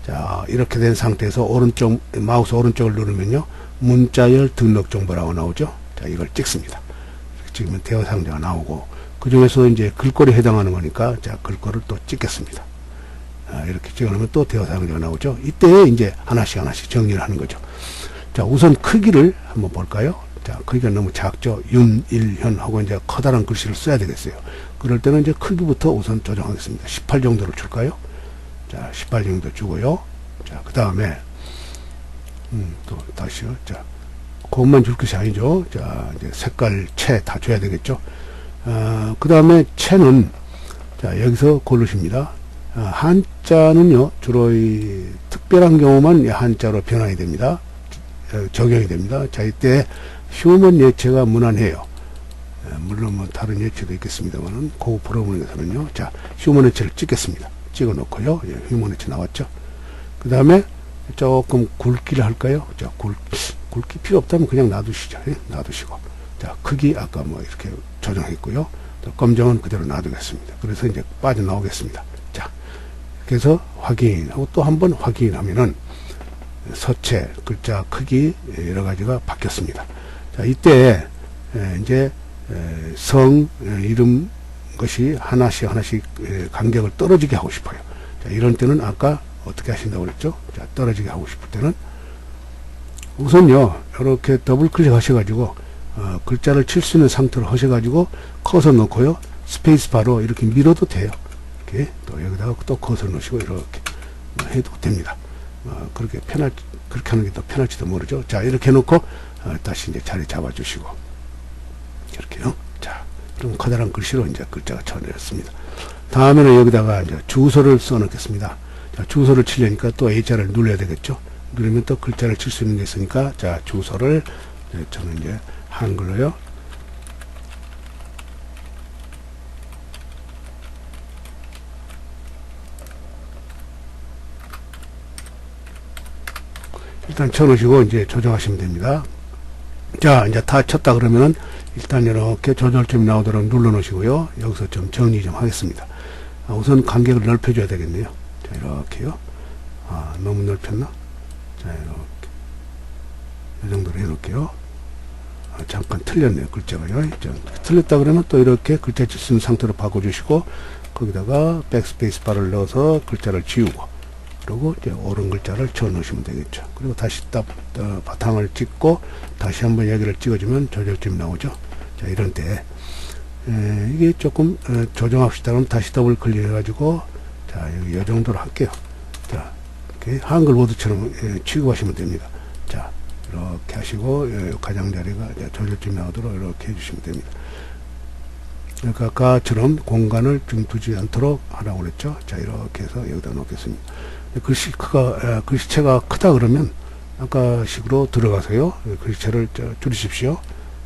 자, 이렇게 된 상태에서 오른쪽, 마우스 오른쪽을 누르면요, 문자열 등록 정보라고 나오죠. 자, 이걸 찍습니다. 찍으면 대화 상자가 나오고, 그 중에서 이제 글꼴에 해당하는 거니까, 자, 글꼴을 또 찍겠습니다. 이렇게 찍어놓으면 또 대화 상자가 나오죠. 이때 이제 하나씩 정리를 하는 거죠. 자, 우선 크기를 한번 볼까요? 자, 크기가 너무 작죠. 윤일현 하고 이제 커다란 글씨를 써야 되겠어요. 그럴 때는 이제 크기부터 우선 조정하겠습니다. 18 정도로 줄까요? 자, 18 정도 주고요. 자, 그 다음에, 또 다시요. 자, 그것만 줄 것이 아니죠. 자, 이제 색깔, 채 다 줘야 되겠죠. 그 다음에 채는, 자, 여기서 고르십니다. 한자는요, 주로 이 특별한 경우만 한자로 변환이 됩니다. 적용이 됩니다. 자, 이때 휴먼 예체가 무난해요. 물론 뭐 다른 예체도 있겠습니다만은 그 프로그램에서는요. 자, 휴먼 예체를 찍겠습니다. 찍어 놓고요. 예, 휴먼 예체 나왔죠. 그 다음에 조금 굵기를 할까요? 자, 굵기 필요 없다면 그냥 놔두시죠. 예? 놔두시고. 자, 크기 아까 뭐 이렇게 조정했고요. 또 검정은 그대로 놔두겠습니다. 그래서 이제 빠져나오겠습니다. 자, 그래서 확인하고 또 한 번 확인하면은 서체, 글자 크기 여러 가지가 바뀌었습니다. 자, 이때 이제 성, 이름 것이 하나씩 간격을 떨어지게 하고 싶어요. 자, 이런 때는 아까 어떻게 하신다고 그랬죠? 자, 떨어지게 하고 싶을 때는 우선요, 이렇게 더블 클릭 하셔가지고 글자를 칠 수 있는 상태로 하셔가지고 커서 넣고요, 스페이스 바로 이렇게 밀어도 돼요. 이렇게 또 여기다가 또 커서 넣으시고 이렇게 해도 됩니다. 그렇게 하는 게 더 편할지도 모르죠. 자, 이렇게 해놓고, 다시 이제 자리 잡아주시고, 이렇게요. 자, 좀 커다란 글씨로 이제 글자가 쳐내렸습니다. 다음에는 여기다가 이제 주소를 써놓겠습니다. 자, 주소를 치려니까 또 A자를 눌러야 되겠죠. 누르면 또 글자를 칠 수 있는 게 있으니까, 자, 주소를, 저는 이제 한글로요. 일단 쳐놓으시고 이제 조정하시면 됩니다. 자, 이제 다 쳤다 그러면은 일단 이렇게 조절점이 나오도록 눌러 놓으시고요. 여기서 좀 정리 좀 하겠습니다. 우선 간격을 넓혀줘야 되겠네요. 자, 이렇게요. 너무 넓혔나? 자, 이렇게. 이 정도로 해놓을게요. 잠깐 틀렸네요. 글자가요. 틀렸다 그러면 또 이렇게 글자 칠 수 있는 상태로 바꿔주시고, 거기다가 백스페이스 바를 넣어서 글자를 지우고, 그리고 이제 옳은 글자를 쳐 넣으시면 되겠죠. 그리고 다시 바탕을 찍고 다시 한번 여기를 찍어주면 조절점이 나오죠. 자, 이런 때 이게 조금 조정합시다. 그럼 다시 더블 클릭 해가지고, 자, 여기 이 정도로 할게요. 자, 이렇게 한글 보드처럼 취급하시면 됩니다. 자, 이렇게 하시고 가장자리가 조절점이 나오도록 이렇게 해주시면 됩니다. 그러니까 아까처럼 공간을 좀 두지 않도록 하라고 그랬죠. 자, 이렇게 해서 여기다 놓겠습니다. 글씨체가 크다 그러면 아까 식으로 들어가서요. 글씨체를 줄이십시오.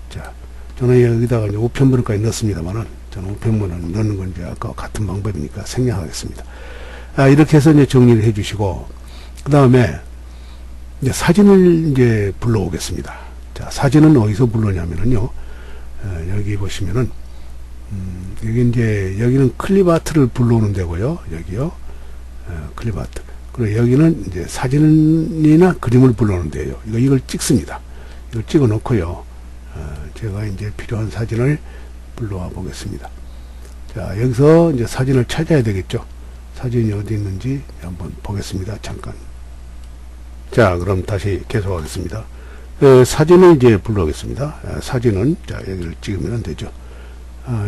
자, 저는 여기다가 이제 우편문까지 넣습니다만은, 저는 우편문을 넣는 건 이제 아까 같은 방법이니까 생략하겠습니다. 이렇게 해서 이제 정리를 해 주시고, 그 다음에 이제 사진을 이제 불러오겠습니다. 자, 사진은 어디서 불러냐면은요, 여기 보시면은, 여기는 클립아트를 불러오는 데고요. 여기요. 클립아트. 그리고 여기는 이제 사진이나 그림을 불러오는 데예요. 이걸 찍습니다. 이걸 찍어 놓고요. 제가 이제 필요한 사진을 불러와 보겠습니다. 자, 여기서 이제 사진을 찾아야 되겠죠. 사진이 어디 있는지 한번 보겠습니다. 잠깐. 자, 그럼 다시 계속하겠습니다. 사진을 이제 불러오겠습니다. 사진은, 자, 여기를 찍으면 되죠.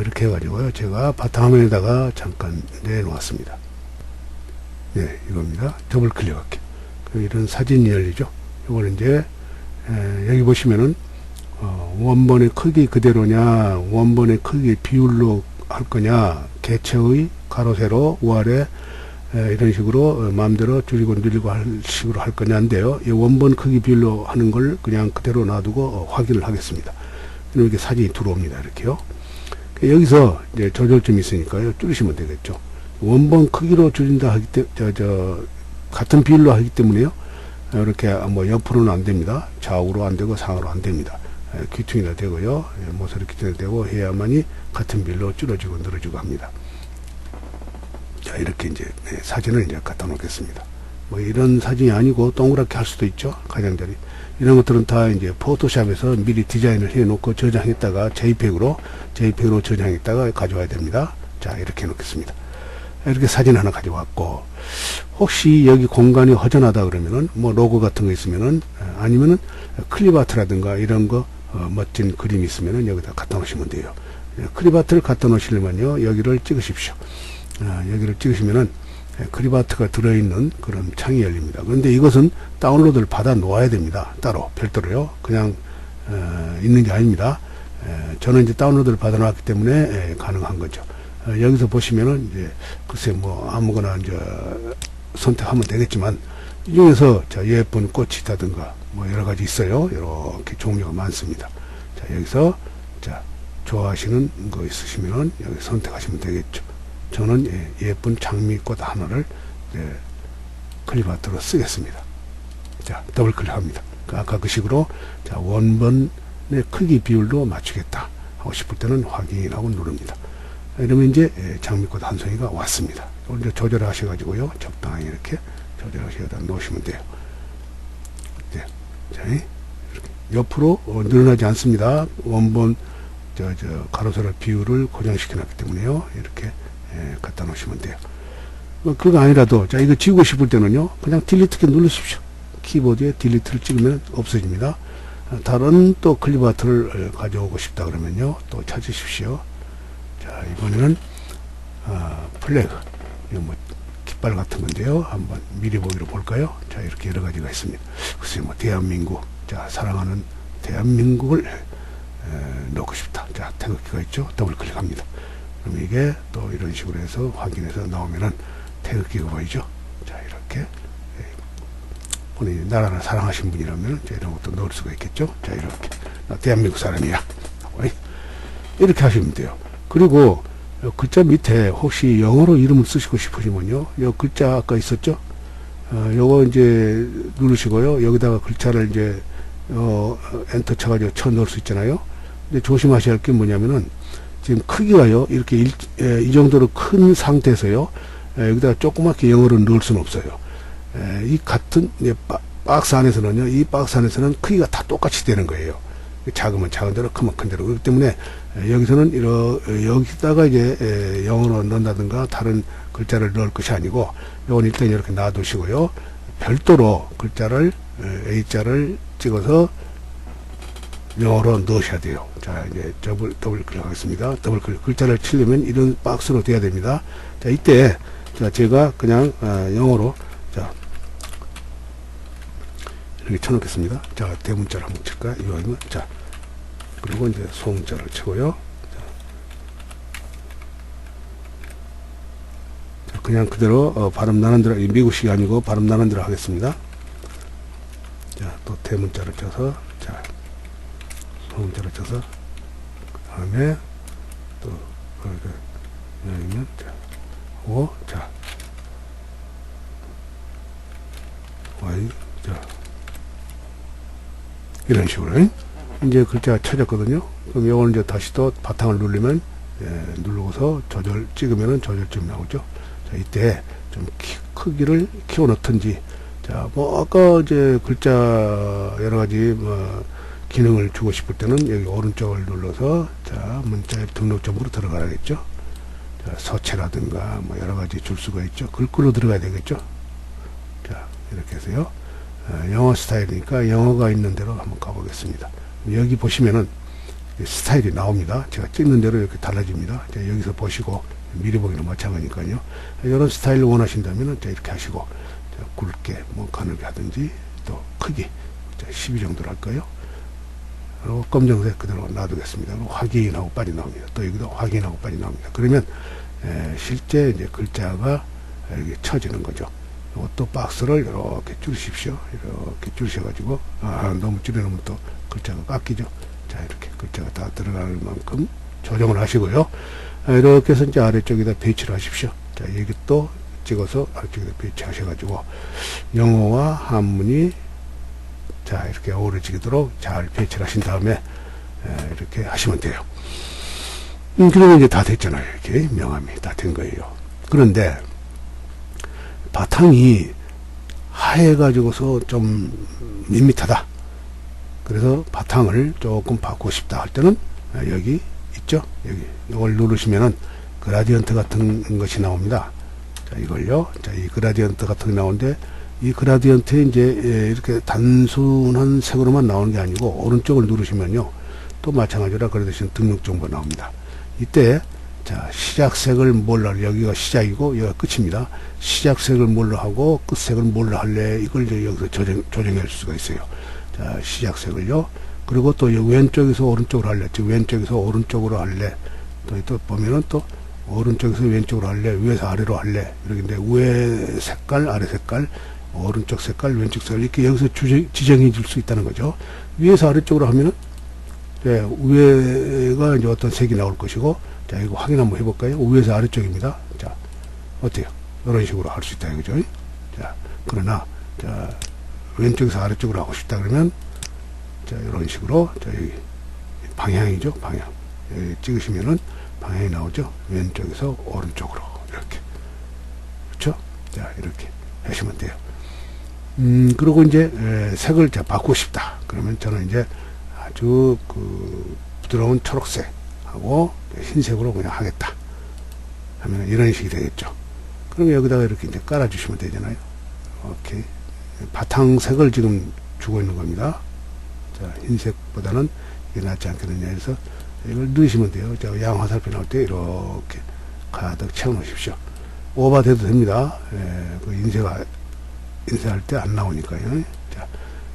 이렇게 해가지고요. 제가 바탕화면에다가 잠깐 내놓았습니다. 네, 이겁니다. 더블 클릭할게요. 이런 사진이 열리죠. 이걸 이제, 여기 보시면은, 원본의 크기 그대로냐, 원본의 크기 비율로 할 거냐, 개체의 가로, 세로, 우아래, 이런 식으로 마음대로 줄이고 늘리고 할 식으로 할 거냐인데요. 이 원본 크기 비율로 하는 걸 그냥 그대로 놔두고 확인을 하겠습니다. 그럼 이렇게 사진이 들어옵니다. 이렇게요. 여기서 이제 조절점이 있으니까요. 줄이시면 되겠죠. 원본 크기로 줄인다 하기 때문에, 같은 비율로 하기 때문에요. 이렇게 뭐 옆으로는 안 됩니다. 좌우로 안 되고 상으로 안 됩니다. 귀퉁이가 되고요. 모서리 귀퉁이가 되고 해야만이 같은 비율로 줄어지고 늘어지고 합니다. 자, 이렇게 이제 사진을 이제 갖다 놓겠습니다. 뭐 이런 사진이 아니고 동그랗게 할 수도 있죠. 가장자리. 이런 것들은 다 이제 포토샵에서 미리 디자인을 해 놓고 저장했다가 JPEG으로 저장했다가 가져와야 됩니다. 자, 이렇게 해 놓겠습니다. 이렇게 사진 하나 가져왔고, 혹시 여기 공간이 허전하다 그러면은 뭐 로고 같은 거 있으면은, 아니면은 클립아트라든가 이런 거 멋진 그림이 있으면은 여기다 갖다 놓으시면 돼요. 클립아트를 갖다 놓으시려면요, 여기를 찍으십시오. 여기를 찍으시면은 클립아트가 들어있는 그런 창이 열립니다. 그런데 이것은 다운로드를 받아 놓아야 됩니다. 따로 별도로요. 그냥 있는 게 아닙니다. 저는 이제 다운로드를 받아 놨기 때문에 가능한 거죠. 여기서 보시면은 이제 글쎄 뭐 아무거나 이제 선택하면 되겠지만, 이 중에서 자, 예쁜 꽃이 있다든가 뭐 여러 가지 있어요. 이렇게 종류가 많습니다. 자, 여기서 자, 좋아하시는 거 있으시면은 여기 선택하시면 되겠죠. 저는 예쁜 장미꽃 하나를 클립아트로 쓰겠습니다. 자, 더블 클릭합니다. 아까 그 식으로 자, 원본의 크기 비율도 맞추겠다 하고 싶을 때는 확인하고 누릅니다. 이러면 이제 장미꽃 한 송이가 왔습니다. 이걸 이제 조절하셔가지고요, 적당히 이렇게 조절하셔서 놓으시면 돼요. 네. 자, 이렇게 옆으로 늘어나지 않습니다. 원본 가로세로 비율을 고정시켜 놨기 때문에요. 이렇게 갖다 놓으시면 돼요. 그거 아니라도 자, 이거 지우고 싶을 때는요, 그냥 딜리트 키 누르십시오. 키보드에 딜리트를 찍으면 없어집니다. 다른 또 클립아트를 가져오고 싶다 그러면요, 또 찾으십시오. 자, 이번에는 플래그, 이거 뭐 깃발 같은 건데요, 한번 미리 보기로 볼까요? 자, 이렇게 여러 가지가 있습니다. 글쎄 뭐 대한민국, 자, 사랑하는 대한민국을 넣고 싶다. 자, 태극기가 있죠. 더블 클릭합니다. 그럼 이게 또 이런 식으로 해서 확인해서 나오면은 태극기가 보이죠. 자, 이렇게 본인이 나라를 사랑하신 분이라면 이런 것도 넣을 수가 있겠죠. 자, 이렇게 나 대한민국 사람이야, 이렇게 하시면 돼요. 그리고 글자 밑에 혹시 영어로 이름을 쓰시고 싶으시면요, 요 글자 아까 있었죠. 요거 이제 누르시고요, 여기다가 글자를 이제 엔터 쳐가지고 쳐 넣을 수 있잖아요. 근데 조심하셔야 할 게 뭐냐면은, 지금 크기가요, 이렇게 이 정도로 큰 상태에서요, 여기다가 조그맣게 영어를 넣을 수는 없어요. 이 같은 박스 안에서는요, 이 박스 안에서는 크기가 다 똑같이 되는 거예요. 작으면 작은 대로, 크면 큰 대로. 그렇기 때문에 여기서는 여기다가 이제 영어로 넣는다든가 다른 글자를 넣을 것이 아니고, 요건 일단 이렇게 놔두시고요, 별도로 글자를 A자를 찍어서 영어로 넣으셔야 돼요. 자, 이제 더블 클릭하겠습니다. 더블 클릭. 글자를 치려면 이런 박스로 돼야 됩니다. 자, 이때 자, 제가 그냥 영어로 자, 이렇게 쳐놓겠습니다. 자, 대문자를 한번 칠까요? 이거 자, 그리고 이제 소문자를 치고요. 자, 그냥 그대로 발음 나는 대로, 미국식이 아니고 발음 나는 대로 하겠습니다. 자, 또 대문자를 쳐서 자, 소문자를 쳐서 그 다음에 또 여기면 자, 오, 자, Y, 자, 이런 식으로 이제 글자가 쳐졌거든요. 그럼 이걸 이제 다시 또 바탕을 누르면 누르고서 조절 찍으면은 조절점이 나오죠. 자, 이때 좀 크기를 키워 넣든지, 자, 뭐 아까 이제 글자 여러 가지 뭐 기능을 주고 싶을 때는 여기 오른쪽을 눌러서 자, 문자의 등록점으로 들어가야겠죠. 자, 서체라든가 뭐 여러 가지 줄 수가 있죠. 글꼴로 들어가야 되겠죠. 자, 이렇게 해서요. 영어 스타일이니까 영어가 있는 대로 한번 가보겠습니다. 여기 보시면은 스타일이 나옵니다. 제가 찍는 대로 이렇게 달라집니다. 자, 여기서 보시고 미리 보기는 마찬가지니까요. 이런 스타일을 원하신다면은 자, 이렇게 하시고, 자, 굵게 뭐 가늘게 하든지, 또 크기 자, 12 정도로 할까요? 그리고 검정색 그대로 놔두겠습니다. 그리고 확인하고 빨리 나옵니다. 또 여기도 확인하고 빨리 나옵니다. 그러면 실제 이제 글자가 이렇게 쳐지는 거죠. 또 박스를 이렇게 줄이십시오. 이렇게 줄이셔가지고, 너무 줄여놓으면 또 글자가 깎이죠. 자, 이렇게 글자가 다 들어갈 만큼 조정을 하시고요. 이렇게 해서 이제 아래쪽에다 배치를 하십시오. 자, 여기 또 찍어서 아래쪽에다 배치하셔가지고, 영어와 한문이 자, 이렇게 어우러지도록 잘 배치를 하신 다음에, 이렇게 하시면 돼요. 그러면 이제 다 됐잖아요. 이렇게 명암이 다 된 거예요. 그런데 바탕이 하얘가지고서 좀 밋밋하다. 그래서 바탕을 조금 바꾸고 싶다 할 때는 여기 있죠. 여기 이걸 누르시면은 그라디언트 같은 것이 나옵니다. 자, 이걸요. 자, 이 그라디언트 같은 게 나오는데 이 그라디언트에 이제 이렇게 단순한 색으로만 나오는 게 아니고 오른쪽을 누르시면요. 또 마찬가지로 그라데이션 등록 정보 나옵니다. 이때 자, 시작색을 뭘로 할래? 여기가 시작이고 여기가 끝입니다. 시작색을 뭘로 하고 끝색을 뭘로 할래? 이걸 이제 여기서 조정할 수가 있어요. 자, 시작색을요. 그리고 또 왼쪽에서 오른쪽으로 할래? 즉 왼쪽에서 오른쪽으로 할래? 또 보면은 또 오른쪽에서 왼쪽으로 할래? 위에서 아래로 할래? 이렇게 위에 색깔, 아래 색깔, 오른쪽 색깔, 왼쪽 색깔 이렇게 여기서 지정해 줄 수 있다는 거죠. 위에서 아래쪽으로 하면은 네, 위에가 이제 어떤 색이 나올 것이고, 자, 이거 확인 한번 해볼까요? 위에서 아래쪽입니다. 자, 어때요? 이런 식으로 할 수 있다, 이거죠? 자, 그러나, 자, 왼쪽에서 아래쪽으로 하고 싶다 그러면, 자, 이런 식으로, 자, 여기, 방향이죠? 방향. 여기 찍으시면은 방향이 나오죠? 왼쪽에서 오른쪽으로, 이렇게. 그렇죠? 자, 이렇게 하시면 돼요. 그리고 이제, 색을 자, 바꾸고 싶다. 그러면 저는 이제, 아주 부드러운 초록색하고 흰색으로 그냥 하겠다 하면 이런 식이 되겠죠. 그럼 여기다가 이렇게 이제 깔아주시면 되잖아요. 이렇게 바탕색을 지금 주고 있는 겁니다. 자, 흰색보다는 이게 낫지 않겠느냐 해서 이걸 넣으시면 돼요. 자, 양 화살표 나올 때 이렇게 가득 채워 놓으십시오. 오버돼도 됩니다. 그 인쇄할 때 안 나오니까요. 자,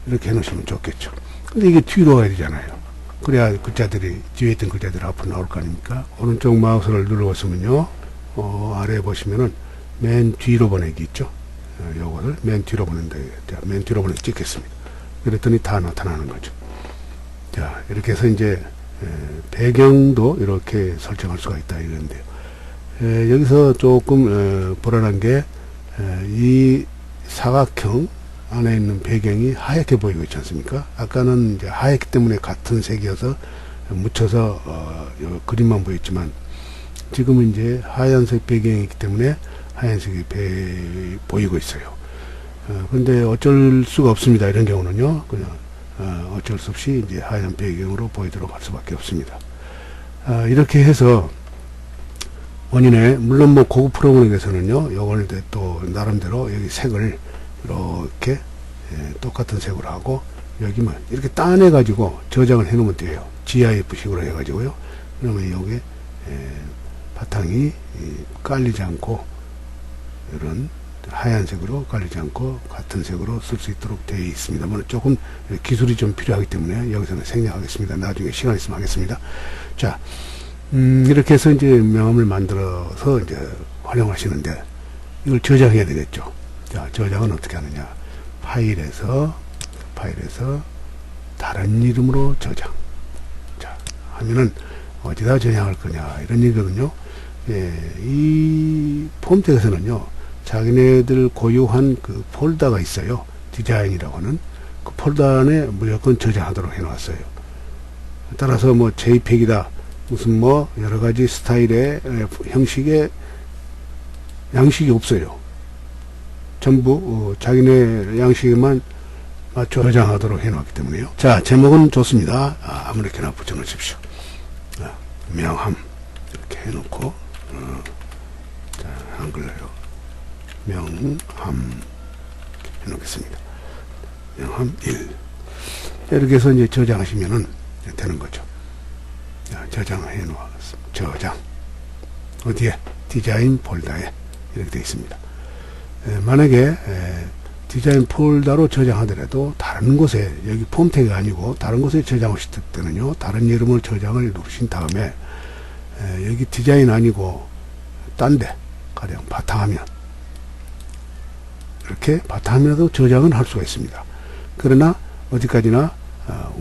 이렇게 해 놓으시면 좋겠죠. 근데 이게 뒤로 가야 되잖아요. 그래야 글자들이, 뒤에 있던 글자들이 앞으로 나올 거 아닙니까? 오른쪽 마우스를 눌러보시면요, 아래에 보시면은 맨 뒤로 보내기 있죠? 요거를 맨 뒤로 보낸다. 자, 맨 뒤로 보내기 찍겠습니다. 그랬더니 다 나타나는 거죠. 자, 이렇게 해서 이제, 배경도 이렇게 설정할 수가 있다 이건데요. 여기서 조금, 불안한 게, 이 사각형, 안에 있는 배경이 하얗게 보이고 있지 않습니까? 아까는 이제 하얗기 때문에 같은 색이어서 묻혀서 그림만 보였지만 지금은 이제 하얀색 배경이기 때문에 하얀색이 보이고 있어요. 근데 어쩔 수가 없습니다. 이런 경우는요. 그냥 어쩔 수 없이 이제 하얀 배경으로 보이도록 할 수밖에 없습니다. 이렇게 해서 원인에 물론 뭐 고급 프로그램에서는요. 요걸 또 나름대로 여기 색을 이렇게 똑같은 색으로 하고 여기만 이렇게 따내 가지고 저장을 해 놓으면 돼요. GIF 식으로 해 가지고요. 그러면 여기 바탕이 깔리지 않고 이런 하얀색으로 깔리지 않고 같은 색으로 쓸 수 있도록 되어 있습니다만 조금 기술이 좀 필요하기 때문에 여기서는 생략하겠습니다. 나중에 시간 있으면 하겠습니다. 자, 이렇게 해서 이제 명함을 만들어서 이제 활용하시는데 이걸 저장해야 되겠죠. 자, 저장은 어떻게 하느냐. 파일에서 다른 이름으로 저장. 자, 하면은 어디다 저장할 거냐. 이런 얘기거든요. 이 폼텍에서는요, 자기네들 고유한 그 폴더가 있어요. 디자인이라고 하는. 그 폴더 안에 무조건 저장하도록 해놨어요. 따라서 뭐 JPEG이다. 무슨 뭐 여러 가지 스타일의 형식의 양식이 없어요. 전부 자기네 양식에만 맞춰 저장하도록 해놨기 때문에요. 자, 제목은 좋습니다. 아무렇게나 붙여놓으십시오. 명함 이렇게 해놓고 자, 한글로요. 명함 해놓겠습니다. 명함 1 이렇게 해서 이제 저장하시면은 되는 거죠. 자, 저장해 놓았습니다. 저장 어디에? 디자인 폴더에 이렇게 되어 있습니다. 만약에 디자인 폴더로 저장하더라도 다른 곳에 여기 폼텍이 아니고 다른 곳에 저장하실 때는요, 다른 이름으로 저장을 누르신 다음에 여기 디자인 아니고 딴데 가령 바탕화면 이렇게 바탕화면에도 저장은 할 수가 있습니다. 그러나 어디까지나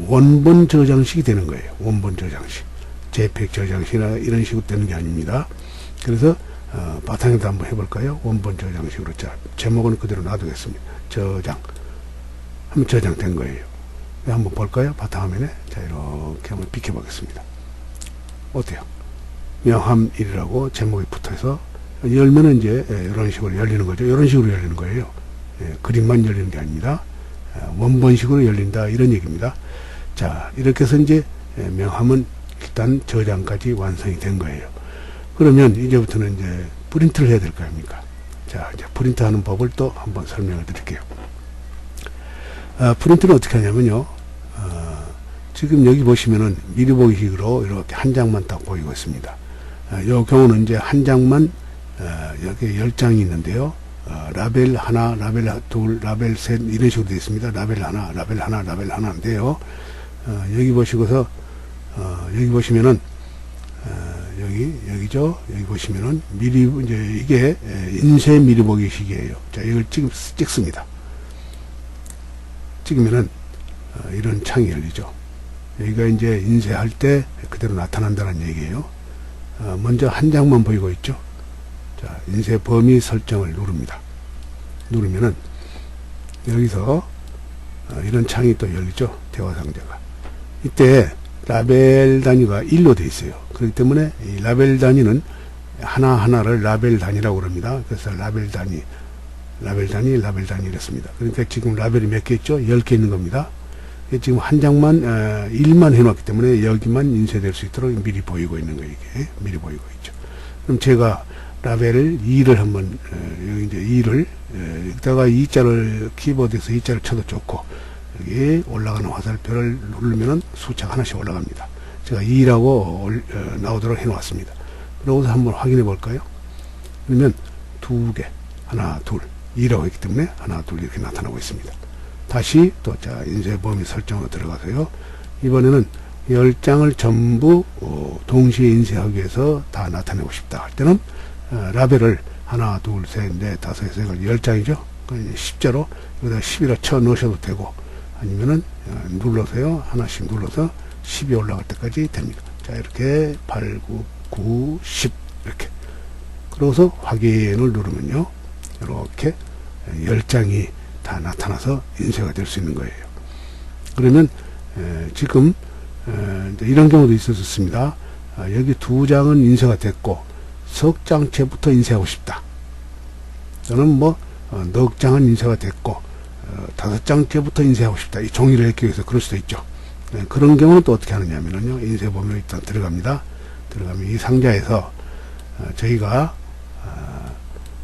원본 저장식이 되는 거예요. 원본 저장식, JPEG 저장식이나 이런 식으로 되는 게 아닙니다. 그래서 바탕에도 한번 해볼까요? 원본 저장식으로. 자, 제목은 그대로 놔두겠습니다. 저장 하면 저장된 거예요. 한번 볼까요? 바탕화면에. 자, 이렇게 한번 비켜보겠습니다. 어때요? 명함1이라고 제목이 붙어서 열면은 이제 이런 식으로 열리는 거죠. 이런 식으로 열리는 거예요. 그림만 열리는 게 아닙니다. 원본식으로 열린다 이런 얘기입니다. 자, 이렇게 해서 이제 명함은 일단 저장까지 완성이 된 거예요. 그러면 이제부터는 이제 프린트를 해야 될 거 아닙니까? 자, 이제 프린트하는 법을 또 한번 설명을 드릴게요. 프린트는 어떻게 하냐면요. 지금 여기 보시면은 미리 보기식으로 이렇게 한 장만 딱 보이고 있습니다. 이 경우는 이제 한 장만 여기 10장이 있는데요. 라벨 하나, 라벨 둘, 라벨 셋 이런 식으로 되어 있습니다. 라벨 하나, 라벨 하나, 라벨 하나인데요. 여기 보시고서 여기 보시면은 여기죠. 여기 보시면은 미리 이제 이게 인쇄 미리 보기식이에요. 자, 이걸 찍습니다. 찍으면은 이런 창이 열리죠. 여기가 이제 인쇄할 때 그대로 나타난다는 얘기예요. 먼저 한 장만 보이고 있죠. 자, 인쇄 범위 설정을 누릅니다. 누르면은 여기서 이런 창이 또 열리죠. 대화 상자가. 이때 라벨 단위가 1로 되어 있어요. 그렇기 때문에 이 라벨 단위는 하나하나를 라벨 단위라고 그럽니다. 그래서 라벨 단위 이랬습니다. 그러니까 지금 라벨이 몇 개 있죠? 10개 있는 겁니다. 지금 한 장만 1만 해놨기 때문에 여기만 인쇄될 수 있도록 미리 보이고 있는 거예요. 이게 미리 보이고 있죠. 그럼 제가 라벨을 2를 한번 여기 이제 2를 여기다가 2자를 키보드에서 2자를 쳐도 좋고 여기 올라가는 화살표를 누르면은 숫자가 하나씩 올라갑니다. 제가 2라고 나오도록 해놓았습니다. 그러고서 한번 확인해 볼까요? 그러면 2개 하나 둘 2라고 했기 때문에 하나 둘 이렇게 나타나고 있습니다. 다시 또 자 인쇄 범위 설정으로 들어가서요. 이번에는 10장을 전부 동시에 인쇄하기 위해서 다 나타내고 싶다 할 때는 라벨을 하나 둘 셋 넷 다섯 여섯 10장이죠. 십자로 여기다 10이라 쳐 넣으셔도 되고 아니면은 눌러서요. 하나씩 눌러서 10이 올라갈 때까지 됩니다. 자, 이렇게 8, 9, 9, 10 이렇게 그러고서 확인을 누르면요. 이렇게 10장이 다 나타나서 인쇄가 될 수 있는 거예요. 그러면 지금 이런 경우도 있었습니다. 여기 2장은 인쇄가 됐고 석 장째부터 인쇄하고 싶다. 저는 뭐 넉 장은 인쇄가 됐고 5장째부터 인쇄하고 싶다. 이 종이를 읽기 위해서 그럴 수도 있죠. 그런 경우는 또 어떻게 하느냐면요. 인쇄 범위로 일단 들어갑니다. 들어가면 이 상자에서 저희가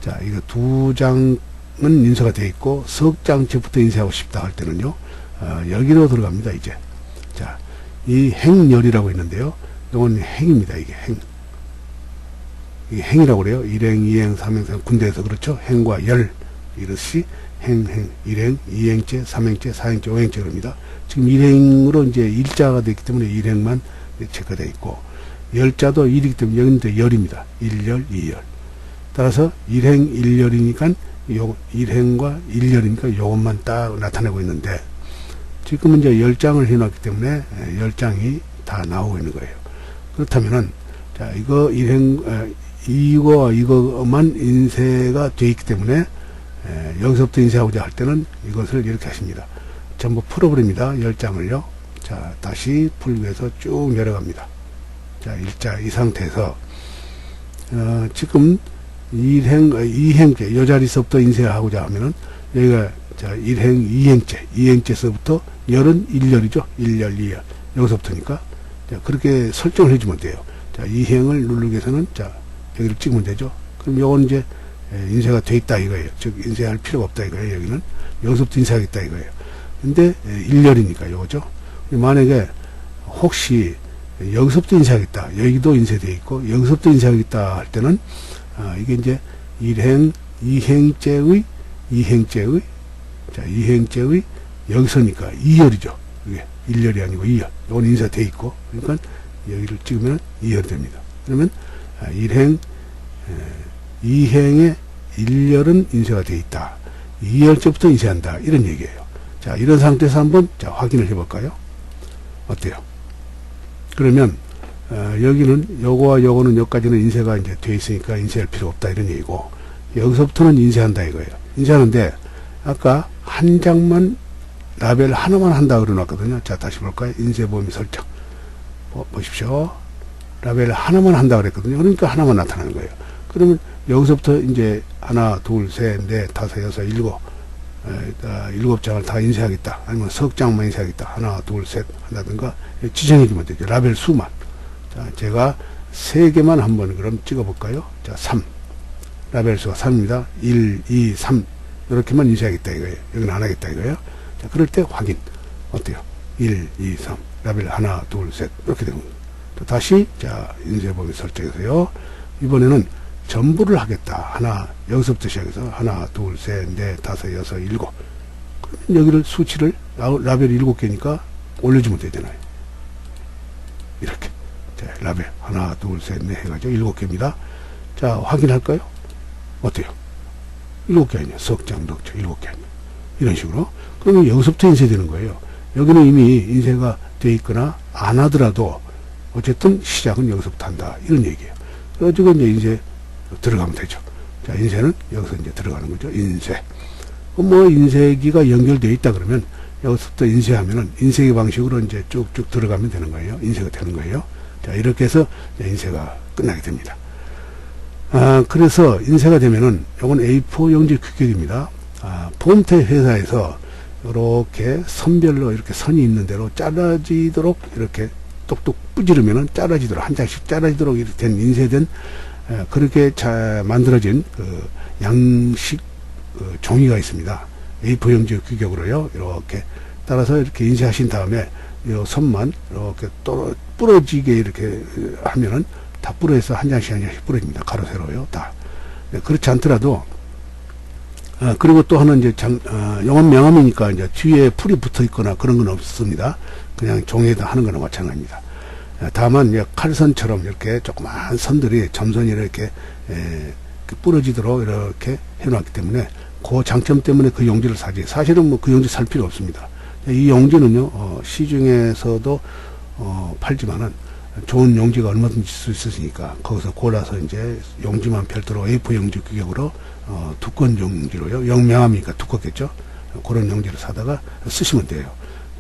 자, 이거 2장은 인쇄가 되어 있고 석 장째부터 인쇄하고 싶다 할 때는요. 여기로 들어갑니다. 이제 자, 이 행열이라고 있는데요. 이건 행입니다. 이게 행. 이게 행이라고 그래요. 1행, 2행, 3행, 군대에서 그렇죠. 행과 열 이렇듯이 행, 1행, 2행째, 3행째, 4행째, 5행째 그럽니다. 지금 1행으로 이제 1자가 되기 때문에 1행만 체크되어 있고 열자도 1이기 때문에 여기는 열입니다. 1열, 2열. 따라서 1행, 1열이니까 요 1행과 1열이니까 요것만 딱 나타내고 있는데 지금은 이제 10장을 해놨기 때문에 10장이 다 나오고 있는 거예요. 그렇다면은 자, 이거 1행 이거만 인쇄가 되어 있기 때문에 여기서부터 인쇄하고자 할 때는 이것을 이렇게 하십니다. 전부 풀어버립니다. 10장을요. 자, 다시 풀기 위해서 쭉 내려갑니다. 자, 일자 이 상태에서 지금 2행째 이 자리서부터 인쇄하고자 하면은 여기가 자 1행 2행째서부터 열은 1열이죠. 1열 2열 여기서부터니까 자, 그렇게 설정을 해주면 돼요. 자, 2행을 누르기 위해서는 자 여기를 찍으면 되죠. 그럼 요건 이제 인쇄가 돼 있다 이거예요. 즉 인쇄할 필요가 없다 이거예요. 여기는 여기서부터 인쇄하겠다 이거예요. 근데 1열이니까 요거죠. 만약에 혹시 여기서부터 인쇄하겠다 여기도 인쇄되어 있고 여기서부터 인쇄하겠다 할 때는 이게 이제 1행 2행째의 자 2행째의 여기서니까 2열이죠. 이게 1열이 아니고 2열. 이건 인쇄되어 있고 그러니까 여기를 찍으면 2열이 됩니다. 그러면 1행 2행의 1열은 인쇄가 되어 있다. 2열째부터 인쇄한다. 이런 얘기예요. 자, 이런 상태에서 한번 자, 확인을 해볼까요? 어때요? 그러면 여기는 요거와 요거는 여기까지는 인쇄가 이제 되어 있으니까 인쇄할 필요 없다 이런 얘기고 여기서부터는 인쇄한다 이거예요. 인쇄하는데 아까 한 장만 라벨 하나만 한다 그러놨거든요. 자, 다시 볼까요? 인쇄 범위 설정. 보십시오. 라벨 하나만 한다 그랬거든요. 그러니까 하나만 나타나는 거예요. 그러면 여기서부터 이제 하나, 둘, 셋, 넷, 다섯, 여섯, 일곱, 일곱 장을 다 인쇄하겠다. 아니면 석 장만 인쇄하겠다. 하나, 둘, 셋 한다든가 지정해주면 되죠. 라벨 수만. 자, 제가 3개만 한번 그럼 찍어볼까요? 자, 3. 라벨 수가 3입니다. 1, 2, 3. 이렇게만 인쇄하겠다 이거예요. 여기는 안 하겠다 이거예요. 자, 그럴 때 확인. 어때요? 1, 2, 3. 라벨 하나, 둘, 셋. 이렇게 되는 겁니다. 다시, 자, 인쇄 범위 설정해서요. 이번에는 전부를 하겠다. 하나, 여기서부터 시작해서 하나, 둘, 셋, 넷, 다섯, 여섯, 일곱. 그러면 여기를 수치를, 라벨 7개니까 올려주면 되잖아요. 이렇게. 자, 라벨 하나, 둘, 셋, 넷 해가지고 7개입니다. 자, 확인할까요? 어때요? 7개 아니에요. 석장, 넉장 7개 아니에요. 이런 식으로. 그러면 여기서부터 인쇄되는 거예요. 여기는 이미 인쇄가 돼 있거나 안 하더라도 어쨌든 시작은 여기서부터 한다. 이런 얘기예요. 그래가지고 이제 인쇄 들어가면 되죠. 자, 인쇄는 여기서 이제 들어가는 거죠. 인쇄. 뭐 인쇄기가 연결되어 있다 그러면 여기서부터 인쇄하면은 인쇄기 방식으로 이제 쭉쭉 들어가면 되는 거예요. 인쇄가 되는 거예요. 자, 이렇게 해서 인쇄가 끝나게 됩니다. 그래서 인쇄가 되면은 요건 A4 용지 규격입니다. 폼테 회사에서 이렇게 선별로 이렇게 선이 있는 대로 잘라지도록 이렇게 똑똑 부지르면은 잘라지도록 한 장씩 잘라지도록 이렇게 된 인쇄된 그렇게 잘 만들어진 그 양식 종이가 있습니다. A4 용지 규격으로요. 이렇게 따라서 이렇게 인쇄하신 다음에 이 선만 이렇게 또 부러지게 이렇게 하면은 다 부러져서 한 장씩 한 장씩 부러집니다. 가로 세로요. 다. 네, 그렇지 않더라도 그리고 또 하나는 이제 영업 명함이니까 이제 뒤에 풀이 붙어 있거나 그런 건 없습니다. 그냥 종이에다 하는 거나 마찬가지입니다. 다만 이제 칼선처럼 이렇게 조그마한 선들이 점선이 이렇게 부러지도록 이렇게 해놨기 때문에 그 장점 때문에 그 용지를 사지. 사실은 뭐 그 용지 살 필요 없습니다. 이 용지는요 시중에서도 팔지만은 좋은 용지가 얼마든지 쓸 수 있으니까 거기서 골라서 이제 용지만 별도로 A4 용지 규격으로 두꺼운 용지로요. 영명함이니까 두껍겠죠. 그런 용지를 사다가 쓰시면 돼요.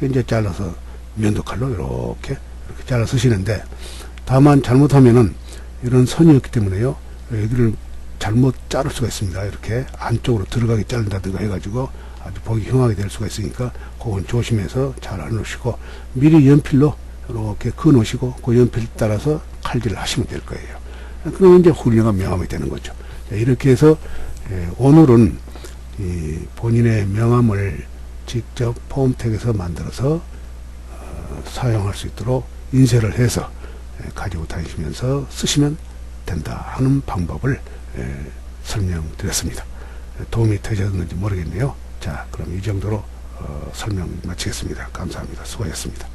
이제 잘라서 면도칼로 이렇게 잘라 쓰시는데 다만 잘못하면은 이런 선이 없기 때문에요. 여기를 잘못 자를 수가 있습니다. 이렇게 안쪽으로 들어가게 자른다든가 해가지고 아주 보기 흉하게 될 수가 있으니까 그건 조심해서 잘 안 놓으시고 미리 연필로 이렇게 그어 놓으시고 그 연필 따라서 칼질을 하시면 될 거예요. 그러면 이제 훌륭한 명함이 되는 거죠. 이렇게 해서 오늘은 이 본인의 명함을 직접 폼텍에서 만들어서 사용할 수 있도록 인쇄를 해서 가지고 다니시면서 쓰시면 된다 하는 방법을 설명드렸습니다. 도움이 되셨는지 모르겠네요. 자, 그럼 이 정도로 설명 마치겠습니다. 감사합니다. 수고하셨습니다.